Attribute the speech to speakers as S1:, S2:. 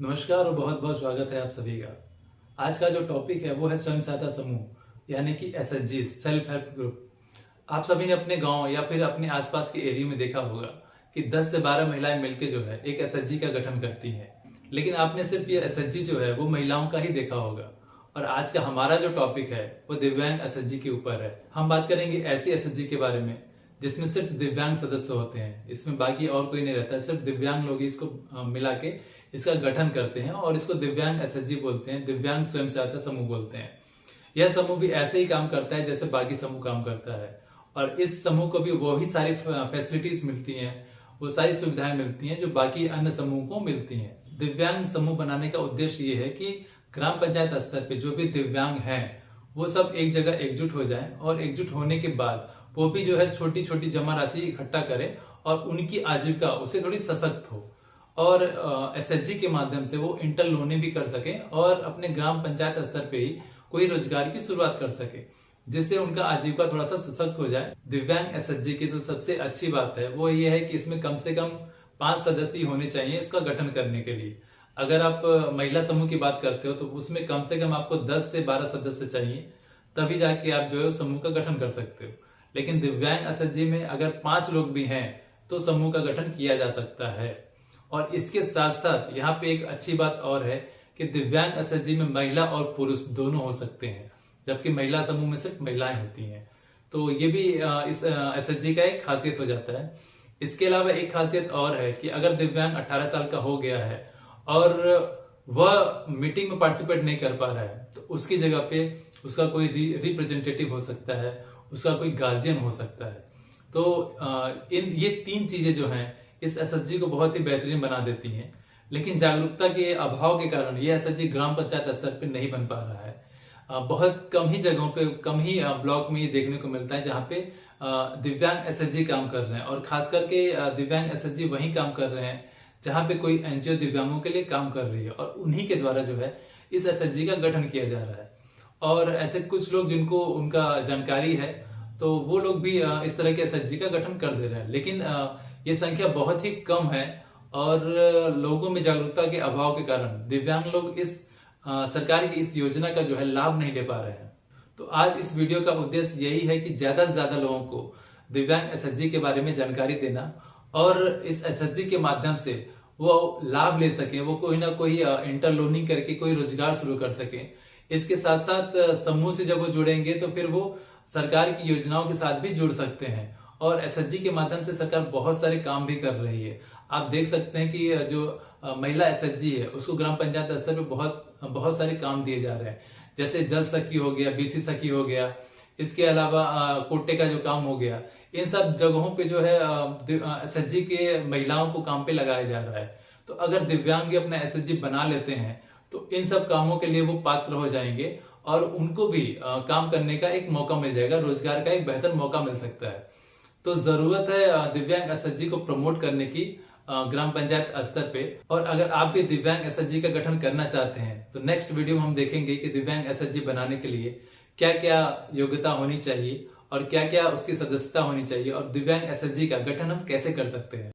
S1: नमस्कार और बहुत बहुत स्वागत है आप सभी का। आज का जो टॉपिक है वो है स्वयं सहायता समूह यानी कि एसएचजी, सेल्फ हेल्प ग्रुप। आप सभी ने अपने गांव या फिर अपने आसपास के एरिया में देखा होगा कि 10 से 12 महिलाएं मिलकर जो है एक एसएचजी का गठन करती हैं। लेकिन आपने सिर्फ ये एसएचजी जो है वो महिलाओं का ही देखा होगा। और आज का हमारा जो टॉपिक है वो दिव्यांग एसएचजी के ऊपर है। हम बात करेंगे ऐसी एसएचजी के बारे में जिसमें सिर्फ दिव्यांग सदस्य होते हैं। इसमें बाकी और कोई नहीं रहता है, सिर्फ दिव्यांग लोग ही इसको मिला के इसका गठन करते हैं और इसको दिव्यांग एसएचजी बोलते हैं, दिव्यांग स्वयं सहायता समूह बोलते हैं। यह समूह भी ऐसे ही काम करता है जैसे बाकी समूह काम करता है और इस समूह को भी वही सारी फैसिलिटीज मिलती हैं, वो सारी सुविधाएं मिलती हैं जो बाकी अन्य समूह को मिलती हैं। दिव्यांग समूह बनाने का उद्देश्य ये है कि ग्राम पंचायत स्तर पे जो भी दिव्यांग हैं वो सब एक जगह एकजुट हो जाएं और एकजुट होने के बाद वो भी जो है छोटी छोटी जमा राशि इकट्ठा करें और उनकी आजीविका उससे थोड़ी सशक्त हो और एसएचजी के माध्यम से वो इंटर लोनिंग भी कर सके और अपने ग्राम पंचायत स्तर पे ही कोई रोजगार की शुरुआत कर सके जिससे उनका आजीविका थोड़ा सा सशक्त हो जाए। दिव्यांग एसएचजी की जो सबसे अच्छी बात है वो ये है कि इसमें कम से कम 5 सदस्य होने चाहिए इसका गठन करने के लिए। अगर आप महिला समूह की बात करते हो तो उसमें कम से कम आपको 10 से 12 सदस्य चाहिए, तभी जाके आप जो है समूह का गठन कर सकते हो। लेकिन दिव्यांग एसएचजी में अगर 5 लोग भी हैं तो समूह का गठन किया जा सकता है। और इसके साथ साथ यहाँ पे एक अच्छी बात और है कि दिव्यांग एसएचजी में महिला और पुरुष दोनों हो सकते हैं, जबकि महिला समूह में सिर्फ महिलाएं होती हैं। तो ये भी इस एसएचजी का एक खासियत हो जाता है। इसके अलावा एक खासियत और है कि अगर दिव्यांग 18 साल का हो गया है और वह मीटिंग में पार्टिसिपेट नहीं कर पा रहा है तो उसकी जगह पे उसका कोई रिप्रेजेंटेटिव हो सकता है, उसका कोई गार्जियन हो सकता है। तो ये 3 चीजें जो हैं इस एसएचजी को बहुत ही बेहतरीन बना देती हैं। लेकिन जागरूकता के अभाव के कारण ये एसएचजी ग्राम पंचायत स्तर पर नहीं बन पा रहा है। बहुत कम ही जगहों पे, कम ही ब्लॉक में ये देखने को मिलता है जहाँ पे दिव्यांग एसएचजी काम कर रहे हैं और खास करके दिव्यांग एसएचजी वही काम कर रहे हैं जहाँ पे कोई एनजीओ दिव्यांगों के लिए काम कर रही है और उन्हीं के द्वारा जो है इस एसएचजी का गठन किया जा रहा है। और ऐसे कुछ लोग जिनको उनका जानकारी है तो वो लोग भी इस तरह के एसएचजी का गठन कर दे रहे हैं। लेकिन ये संख्या बहुत ही कम है और लोगों में जागरूकता के अभाव के कारण दिव्यांग लोग इस सरकार की इस योजना का जो है लाभ नहीं ले पा रहे हैं। तो आज इस वीडियो का उद्देश्य यही है कि ज्यादा से ज्यादा लोगों को दिव्यांग एसएचजी के बारे में जानकारी देना और इस एसएचजी के माध्यम से वो लाभ ले सके, वो कोई ना कोई इंटर लोनिंग करके कोई रोजगार शुरू कर सके। इसके साथ साथ समूह से जब वो जुड़ेंगे तो फिर वो सरकार की योजनाओं के साथ भी जुड़ सकते हैं और एसएचजी के माध्यम से सरकार बहुत सारे काम भी कर रही है। आप देख सकते हैं कि जो महिला एसएचजी है उसको ग्राम पंचायत स्तर पे बहुत सारे काम दिए जा रहे हैं, जैसे जल सखी हो गया, बीसी सखी हो गया, इसके अलावा कोटे का जो काम हो गया। इन सब जगहों पे जो है एसएचजी के महिलाओं को काम पे लगाया जा रहा है। तो अगर दिव्यांग भी अपना एसएचजी बना लेते हैं तो इन सब कामों के लिए वो पात्र हो जाएंगे और उनको भी काम करने का एक मौका मिल जाएगा, रोजगार का एक बेहतर मौका मिल सकता है। तो जरूरत है दिव्यांग एसएचजी को प्रमोट करने की ग्राम पंचायत स्तर पे। और अगर आप भी दिव्यांग एसएचजी का गठन करना चाहते हैं तो नेक्स्ट वीडियो में हम देखेंगे कि दिव्यांग एसएचजी बनाने के लिए क्या क्या योग्यता होनी चाहिए और क्या क्या उसकी सदस्यता होनी चाहिए और दिव्यांग एसएचजी का गठन हम कैसे कर सकते हैं।